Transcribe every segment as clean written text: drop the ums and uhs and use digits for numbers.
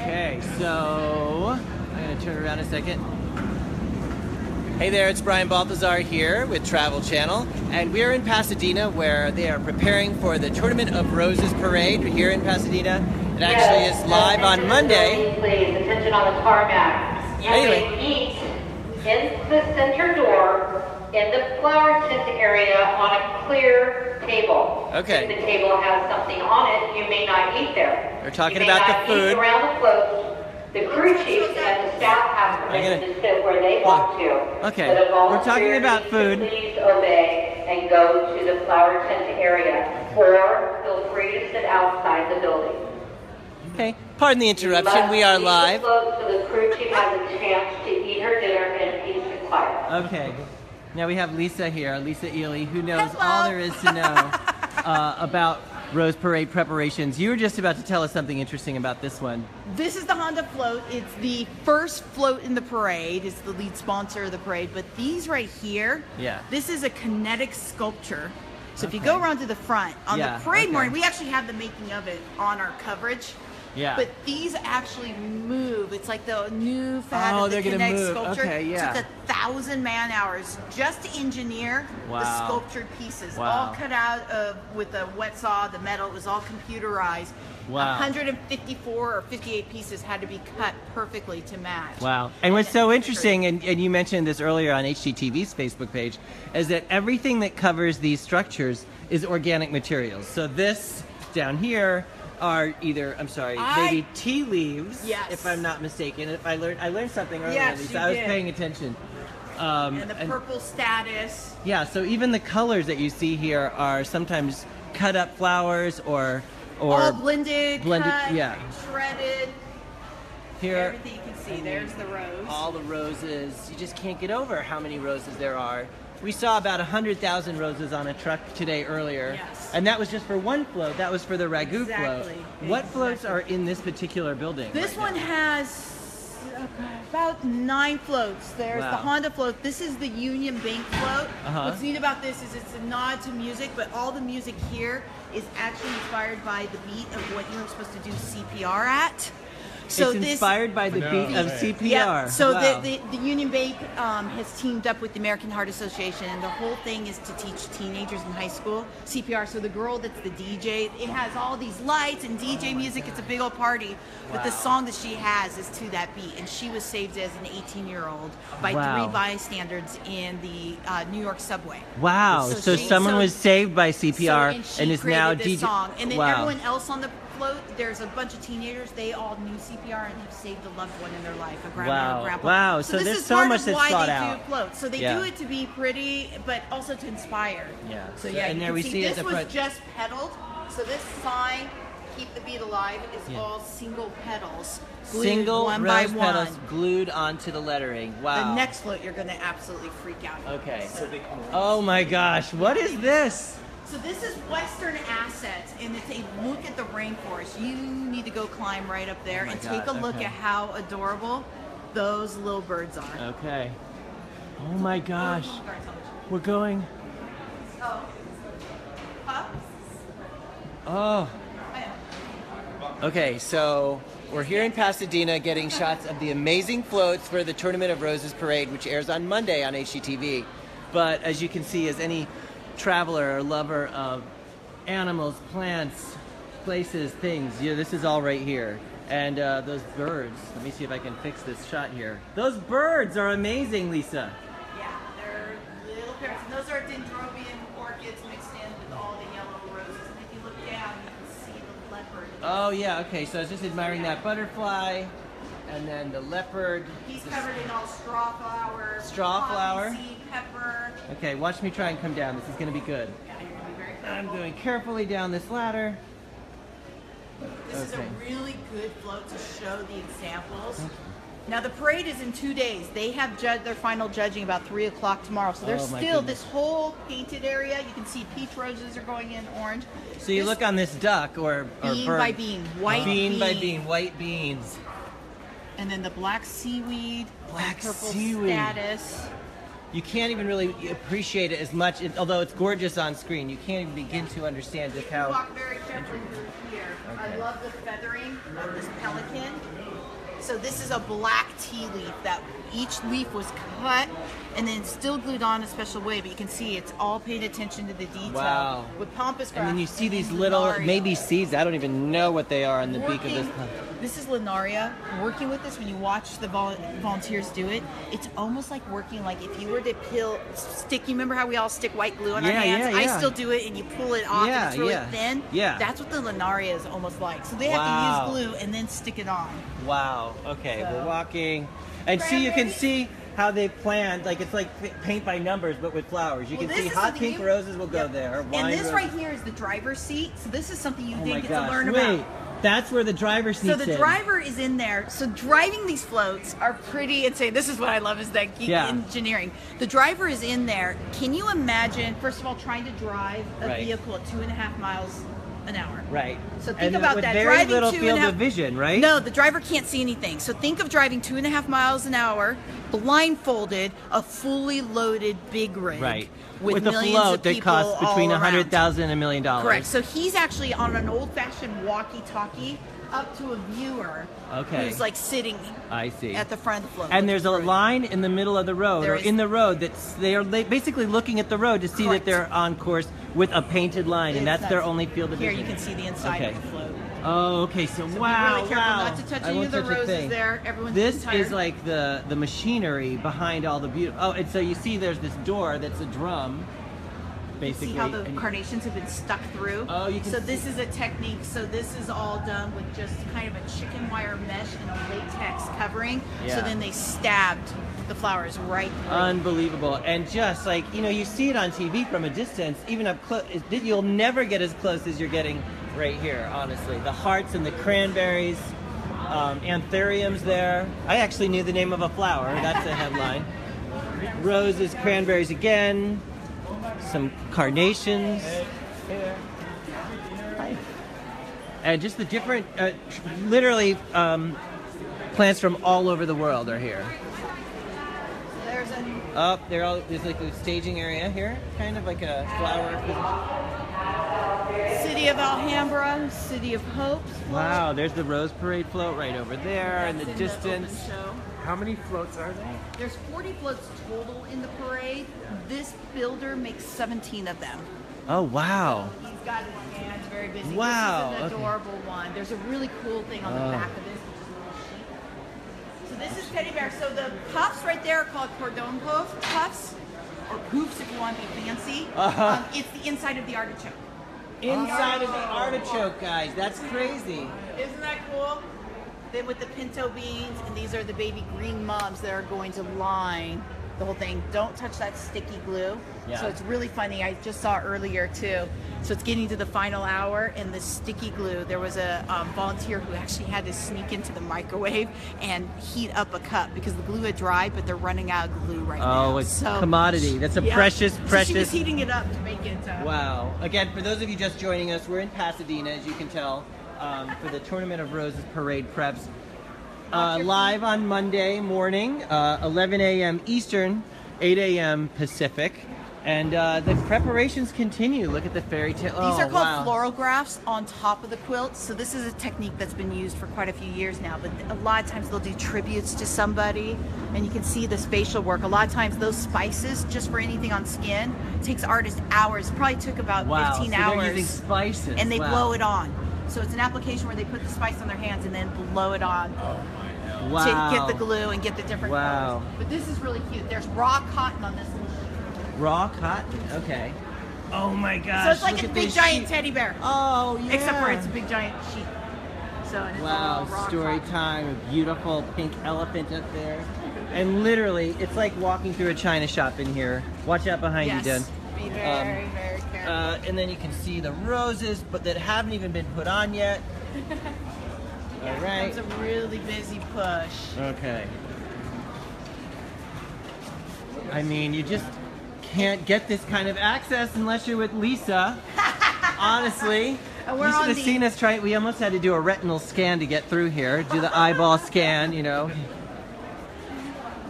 Okay, so I'm going to turn around a second. Hey there, it's Brian Balthazar here with Travel Channel, and we're in Pasadena where they are preparing for the Tournament of Roses Parade here in Pasadena. It actually is live on Monday. Please, attention on the tarmac. You may eat in the center door in the flower tent area on a clear table. Okay. If the table has something on it, you may not eat there. We're talking about the food. Around the floats. The crew chiefs and the staff have permission to sit where they want to. Okay, we're talking about food. Please obey and go to the flower tent area, or feel free to sit outside the building. Okay, pardon the interruption. We are live. So the crew chief has a chance to eat her dinner in peace and quiet. Okay, now we have Lisa here, Lisa Ely, who knows all there is to know about Rose Parade preparations. You were just about to tell us something interesting about this one. This is the Honda float. It's the first float in the parade. It's the lead sponsor of the parade. But these right here, this is a kinetic sculpture. So if you go around to the front, on the parade morning, we actually have the making of it on our coverage. Yeah. But these actually move. It's like the new fad of the kinetic sculpture. Okay, yeah. Took 1,000 man hours just to engineer the sculptured pieces. All cut out of with a wet saw, the metal. It was all computerized. Wow. 154 or 58 pieces had to be cut perfectly to match. Wow. And what's so interesting, and you mentioned this earlier on HGTV's Facebook page, is that everything that covers these structures is organic materials. So this down here are either, maybe tea leaves, if I'm not mistaken. If I learned something earlier, Lisa. I was paying attention. And the purple status. Yeah, so even the colors that you see here are sometimes cut up flowers or all blended, cut, yeah, shredded. Here, everything you can see. There's the rose. All the roses. You just can't get over how many roses there are. We saw about 100,000 roses on a truck today earlier. Yes. And that was just for one float. That was for the ragu float. What floats are in this particular building? This one has about 9 floats. There's the Honda float. This is the Union Bank float. What's neat about this is it's a nod to music, but all the music here is actually inspired by the beat of what you're supposed to do CPR at. So it's inspired by the beat of CPR. Yeah. So the Union Bank has teamed up with the American Heart Association, and the whole thing is to teach teenagers in high school CPR. So the girl that's the DJ, it has all these lights and DJ music. It's a big old party. But the song that she has is to that beat, and she was saved as an 18-year-old by 3 bystanders in the New York subway. Wow! So someone was saved by CPR and is now DJ. Song. And then everyone else on the float, there's a bunch of teenagers. They all knew CPR and have saved a loved one in their life, a grandma or grandpa. Wow! So there's so much that's thought out. Why they do floats. So they do it to be pretty, but also to inspire. Yeah. So and there we see this was just pedaled. So this sign, "Keep the Beat Alive," is all single petals, glued one by one. Petals glued onto the lettering. Wow. The next float, you're going to absolutely freak out. Okay. Oh my gosh! What is this? So this is Western Assets, and it's a look at the rainforest. You need to go climb right up there and take a look at how adorable those little birds are. Okay. Oh my gosh. We're going. Oh. Huh? Oh. Okay, so we're here in Pasadena getting shots of the amazing floats for the Tournament of Roses Parade, which airs on Monday on HGTV. But as you can see, as any traveler or lover of animals, plants, places, things, this is all right here. And those birds, let me see if I can fix this shot here. Those birds are amazing, Lisa. Yeah, they're little parrots. And those are dendrobian orchids mixed in with all the yellow roses. And if you look down, you can see the leopard. Oh yeah, okay, so I was just admiring that butterfly. And then the leopard. He's covered in all straw flower. Straw flower? Seed, pepper. Okay, watch me try and come down. This is going to be good. Yeah, you're going to be very careful. I'm going carefully down this ladder. This is a really good float to show the examples. Now the parade is in 2 days. They have their final judging about 3 o'clock tomorrow. So there's still this whole painted area. You can see peach roses are going in orange. So you look on this duck or bean bird. by bean, white bean by bean, white beans. And then the black seaweed, purple status. you can't even really appreciate it as much, although it's gorgeous on screen. You can't even begin to understand just how... Walk very carefully through here. Okay. I love the feathering of this pelican. So this is a black tea leaf that each leaf was cut and then still glued on a special way, but you can see it's all paid attention to the detail. Wow. With pampas grass. And then you see these little, maybe seeds, I don't even know what they are on the beak of this plant. This is Linaria. Working with this, when you watch the volunteers do it, it's almost like working like if you were to stick, you remember how we all stick white glue on our hands? I still do it and you pull it off and it's really thin. Yeah. That's what the Linaria is almost like. So they have to use glue and then stick it on. Wow. Okay, we're walking. And see, you can see how they planned, like it's like paint by numbers, but with flowers. You can see hot pink roses will go there. And this right here is the driver's seat. So this is something you didn't get to learn Wait, about. that's where the driver sneaks in. So the driver is in there. So driving these floats are pretty insane. This is what I love, is that geek engineering. The driver is in there. Can you imagine, first of all, trying to drive a vehicle at 2.5 miles an hour? Right. So think about with that. Very driving little field of vision, right? No, the driver can't see anything. So think of driving 2.5 miles an hour, blindfolded, a fully loaded big rig. Right. With a millions float of that people costs between all around. $100,000 and $1 million. Correct. So he's actually on an old-fashioned walkie-talkie up to a viewer who's like sitting at the front of the float. And there's a line in the middle of the road, or in the road, they are basically looking at the road to see that they're on course with a painted line, and that's their only field of vision. Here you can see the inside of the float. Oh, okay. So be wow, really careful not to touch any of the roses there. Everyone's this tired. is like the machinery behind all the beauty. Oh, and so you see there's this door that's a drum. Basically. See how the carnations have been stuck through? Oh, you can So this is a technique. So this is all done with just kind of a chicken wire mesh and a latex covering. Yeah. So then they stabbed the flowers right through. Unbelievable. And just like, you know, you see it on TV from a distance, even up close, you'll never get as close as you're getting right here, honestly. The hearts and the cranberries, anthuriums there. I actually knew the name of a flower. That's a headline. Roses, cranberries again. Some carnations. And just the different, literally, plants from all over the world are here. There's like a staging area here, kind of like a flower. City of Alhambra, City of Hope. Wow, there's the Rose Parade float right over there in the distance. How many floats are there? There's 40 floats total in the parade. This builder makes 17 of them. Oh, wow. He's got his hands very busy. Wow. This is an adorable one. There's a really cool thing on the back of this, which is a little sheep. So this is teddy bear. So the puffs right there are called cordon puffs, or poofs if you want to be fancy. It's the inside of the artichoke. Inside of the artichoke, guys. That's crazy. Isn't that cool? Then with the pinto beans, and these are the baby green mums that are going to line the whole thing. Don't touch that sticky glue. Yeah. So it's really funny. I just saw earlier too. So it's getting to the final hour, and the sticky glue. There was a volunteer who actually had to sneak into the microwave and heat up a cup because the glue had dried, but they're running out of glue right now. Oh, it's commodity. That's a precious. So she was heating it up to make it. Wow. Again, for those of you just joining us, we're in Pasadena, as you can tell. For the Tournament of Roses Parade preps. Live on Monday morning, 11 a.m. Eastern, 8 a.m. Pacific. And the preparations continue. Look at the fairy tale. These are called floral grafts on top of the quilt. So this is a technique that's been used for quite a few years now. But a lot of times they'll do tributes to somebody. And you can see the spatial work. A lot of times those spices, just for anything on skin, takes artists hours. It probably took about 15 hours. They're using spices. And they blow it on. So it's an application where they put the spice on their hands and then blow it on to get the glue and get the different colors. But this is really cute. There's raw cotton on this little sheet. Raw cotton? Okay. Oh my gosh. So it's like a big giant teddy bear. Oh, yeah. Except for it's a big giant sheep. So, and it's all raw story cotton. time. A beautiful pink elephant up there. And literally, it's like walking through a china shop in here. Watch out behind you, Den. Be very, very careful. And then you can see the roses, but that haven't even been put on yet. All right. It's a really busy push. Okay. I mean, you just can't get this kind of access unless you're with Lisa. Honestly. And You should have seen us try. We almost had to do a retinal scan to get through here. Do the eyeball scan, you know.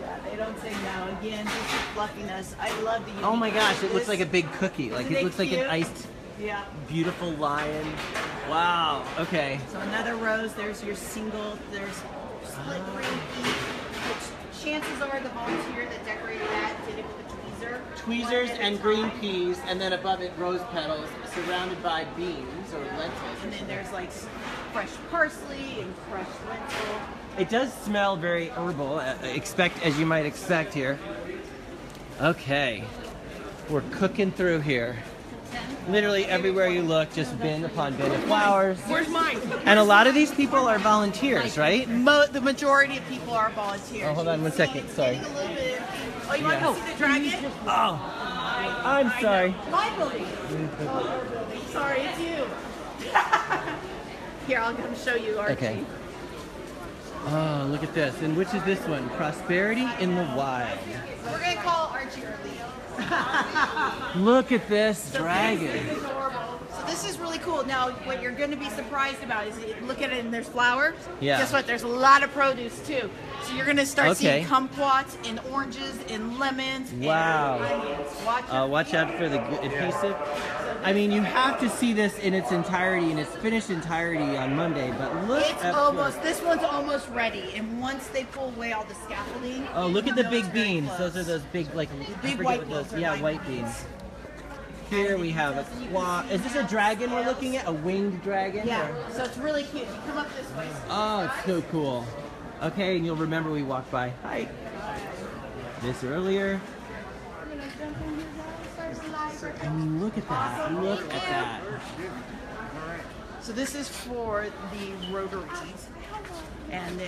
Yeah, they don't say no. Again, this is fluffiness. I love the. Oh my gosh, it looks this. like a big cookie. Like Isn't it it looks like an cute? iced, Yeah. beautiful lion. Wow. Okay. So another rose. There's your single. There's split green feet, which chances are the volunteer that decorated that did it with a tweezer. Tweezers One at a and green time. peas, and then above it rose petals, surrounded by beans or lentils. And then there's like fresh parsley and fresh lentil. It does smell very herbal, as you might expect here. Okay, we're cooking through here. Literally everywhere you look, just bin upon bin of flowers. Where's mine? And a lot of these people are volunteers, right? The majority of people are volunteers. Oh, hold on one second, sorry. Getting a little bit. Oh, you want to see the dragon? Oh, I'm sorry. My building. Oh, your building. Sorry, it's you. Here, I'll come show you Archie. Okay. Oh, look at this. And which is this one? Prosperity in the Wild. We're going to call Archie or Leo. Look at this So dragon. This is adorable. So this is really cool. Now, what you're going to be surprised about is look at it and there's flowers. Yeah. Guess what? There's a lot of produce too. So you're going to start Okay. seeing kumquats and oranges and lemons. Wow. And onions. Watch out for the adhesive. I mean, you have to see this in its entirety, in its finished entirety on Monday, but look It's at almost, this one's almost ready. And once they pull away all the scaffolding. Oh, look at you the know big it's very beans. close. Those are those big, like, I big forget white what those, beans are yeah, lime white beans. beans. Here we have a quad. Is this a dragon we're looking at? A winged dragon? Yeah, Or- so it's really cute. You come up this way. Oh, it's so cool. Okay, and you'll remember we walked by. Hi. This earlier. I mean, look at that. Look at that. So this is for the rotaries. And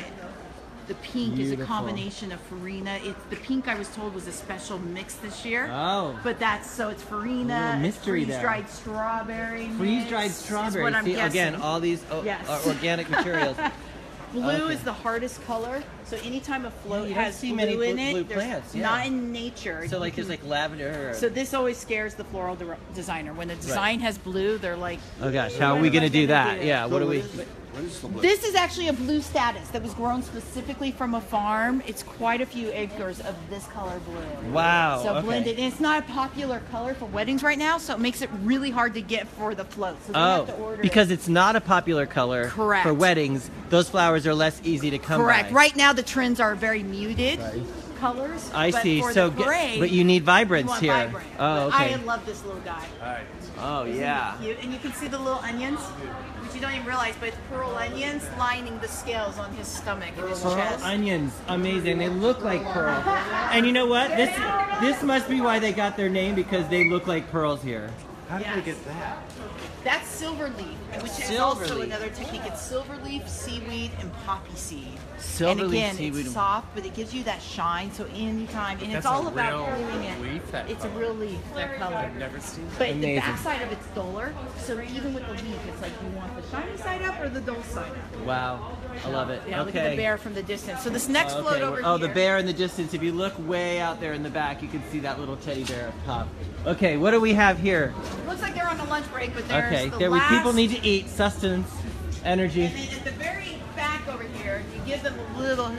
the pink is a Beautiful. combination of farina. It's the pink I was told was a special mix this year. Oh. But that's so it's farina, A little mystery there. freeze-dried strawberry. Freeze-dried mix is strawberry. what I'm See, guessing. again, all these Yes. organic materials. Blue Okay. is the hardest color. So anytime a float you don't has see blue many in blue it, there's plants, yeah. not in nature. So, You like, can- there's like lavender. Or... So this always scares the floral designer. When the design has blue, they're like, Oh gosh, how are What we am I gonna do gonna that? do? Yeah, what do we? this is actually a blue status that was grown specifically from a farm. It's quite a few acres of this color blue. Wow. So okay. blended. And it's not a popular color for weddings right now, so it makes it really hard to get for the float. So they have to Oh, order because it. it's not a popular color Correct. for weddings. Those flowers are less easy to come Correct. by. Right now the trends are very muted colors. I but see. For So, the parade, but you need you vibrance want here. vibrant. Oh, But okay. I love this little guy. Oh, yeah. Cute. And you can see the little onions, which you don't even realize, but it's pearl onions lining the scales on his stomach and his Pearl chest. onions, amazing. They look like pearl. And you know what? This must be why they got their name, because they look like pearls here. How did Yes. they get that? That's silver leaf, which is Silver also leaf. another technique. It's silver leaf, seaweed, and poppy seed. Silver and leaf, again, seaweed, it's and- soft, but it gives you that shine. So anytime, and it's That's all a about real gluing it. leaf, that It's a color? real leaf, that color. I've never seen that. But the Amazing. backside of it's duller, so even with the leaf, it's like you want the shiny side up or the dull side up. Wow. I love it. Yeah, okay. look at the bear from the distance. So this next Okay, float over oh, here. the bear in the distance. If you look way out there in the back, you can see that little teddy bear up top. Okay, what do we have here? Looks like they're on a lunch break, but there's Okay, the there last... people need to eat, sustenance, energy. And then at the very back over here, you give them a little...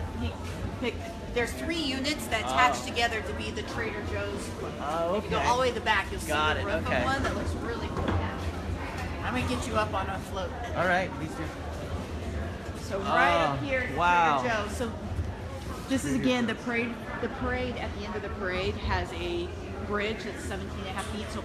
There's 3 units that attach together to be the Trader Joe's float. Oh, If you go okay. all the way to the back, you'll see Got the it, roof okay. of one that looks really cool. I'm going to get you up on a float. All right, please do. So right Oh, up here is wow. Trader Joe's. So this is again the parade. The parade at the end of the parade has a bridge that's 17.5 feet. So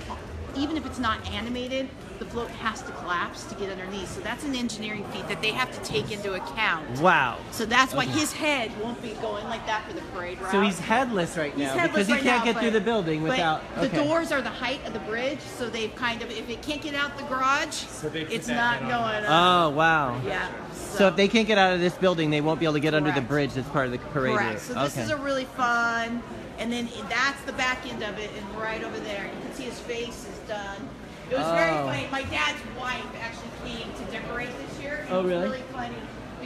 even if it's not animated, the float has to collapse to get underneath. So that's an engineering feat that they have to take into account. Wow. So that's why his head won't be going like that for the parade route. So he's headless right now headless because he right can't now, get through the building but without. The okay. doors are the height of the bridge, so they've kind of, if it can't get out the garage, they put it's that not head going on. up. Oh wow. Yeah. So if they can't get out of this building, they won't be able to get under the Correct. bridge that's part of the parade Correct. route. So this okay. is a really fun, and then that's the back end of it, and right over there, you can see his face is done. It was very Oh. funny. My dad's wife actually came to decorate this year. And Oh, it was really? really funny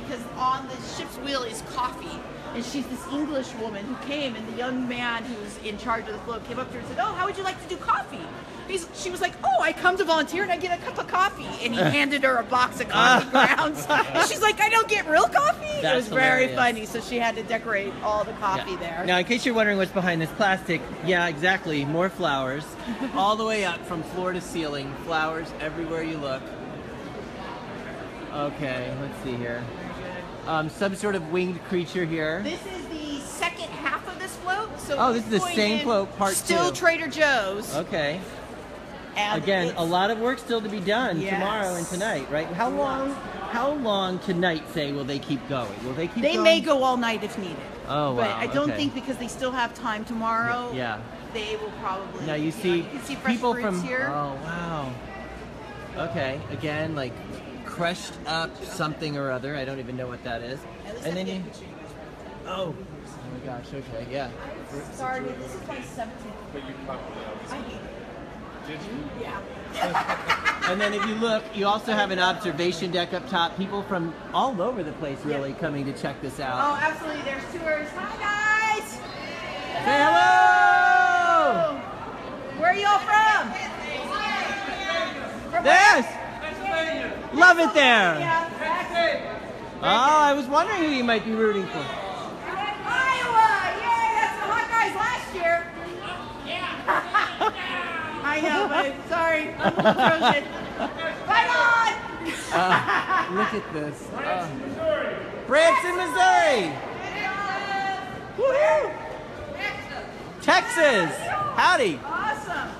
because on the ship's wheel is coffee. And she's this English woman who came, and the young man who's in charge of the float came up to her and said, "Oh, how would you like to do coffee?" She was like, "Oh, I come to volunteer and I get a cup of coffee." And he handed her a box of coffee grounds. And she's like, "I don't get real coffee?" It was very funny. So she had to decorate all the coffee there. Now, in case you're wondering what's behind this plastic, yeah, exactly, more flowers. All the way up from floor to ceiling. Flowers everywhere you look. Okay, let's see here. Some sort of winged creature here. This is the second half of this float. So oh, this is the same float, part still 2. Trader Joe's. Okay. And again, a lot of work still to be done tomorrow and tonight, right? How long tonight, say, will they keep going? Will they keep going? They may go all night if needed. Oh, wow. But I don't think, because they still have time tomorrow, they will probably... Now you see, you can see fresh people fruits from here. Oh, wow. Okay, again, like crushed up something or other. I don't even know what that is. And then you... Oh my gosh, okay, yeah. Sorry, this is my 17th. But you probably always I hate it. did you? Yeah. And then if you look, you also have an observation deck up top. People from all over the place really coming to check this out. Oh, absolutely. There's tours. Hi, guys. Say hello! Where are y'all from? Yes! Love it there! Yeah. Oh, I was wondering who you might be rooting for. Iowa! Yay, that's the Hawkeyes last year. I know, but sorry, I'm a little frozen. Right on! Look at this. Branson, Missouri! Woohoo! Texas! Howdy! Awesome!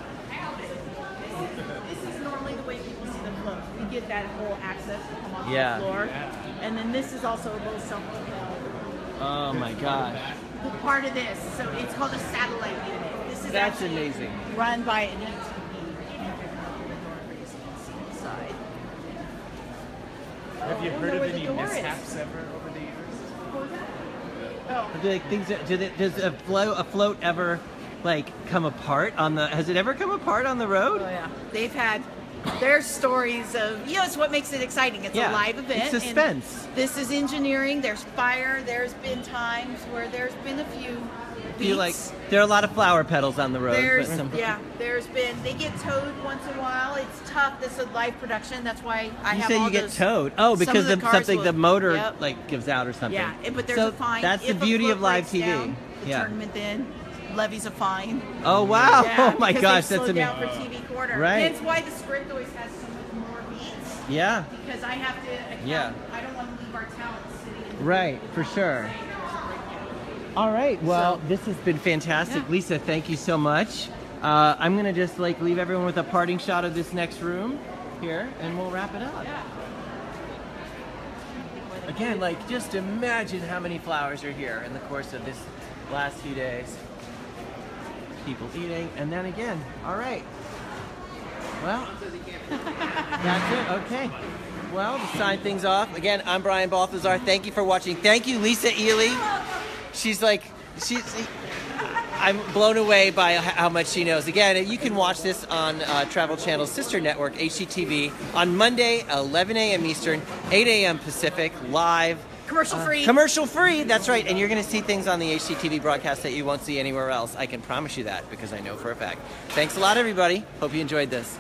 This is normally the way people see the float. You get that whole access to come off the floor. And then this is also a little self-propelled. Oh my gosh. The part of this, so it's called a satellite unit. This is That's actually amazing. run by an ATV. Side. Have you heard of any mishaps ever over the years? Do like things? Does a float ever like come apart on the? Has it ever come apart on the road? Oh yeah, they've had. There's stories of, it's what makes it exciting. It's a live event. It's suspense. And this is engineering. There's fire. There's been times where there's been a few beats. There are a lot of flower petals on the road. There's been. They get towed once in a while. It's tough. This is live production. That's why I have all all you get those, towed. Oh, because the motor Yep. gives out or something. Yeah, but there's a fine. That's the If a beauty float of live breaks TV. down, the tournament then levies a fine. Oh wow! Yeah, Oh my because gosh, they've that's slowed amazing. down for TV quarter. Right. That's why the script always has so much more beats. Yeah. Because I have to account. Yeah. I don't want to leave our talent sitting in the Right, for sure. All right. Well, this has been fantastic, Lisa. Thank you so much. I'm gonna just leave everyone with a parting shot of this next room here, and we'll wrap it up. Yeah. Again, just imagine how many flowers are here in the course of this last few days. People eating, and then again. All right. Well, that's it. Okay. Well, to sign things off, again, I'm Brian Balthazar. Thank you for watching. Thank you, Lisa Ely. I'm blown away by how much she knows. Again, you can watch this on Travel Channel's sister network, HGTV, on Monday, 11 a.m. Eastern, 8 a.m. Pacific, live. Commercial free. Commercial free, that's right. And you're going to see things on the HGTV broadcast that you won't see anywhere else. I can promise you that because I know for a fact. Thanks a lot, everybody. Hope you enjoyed this.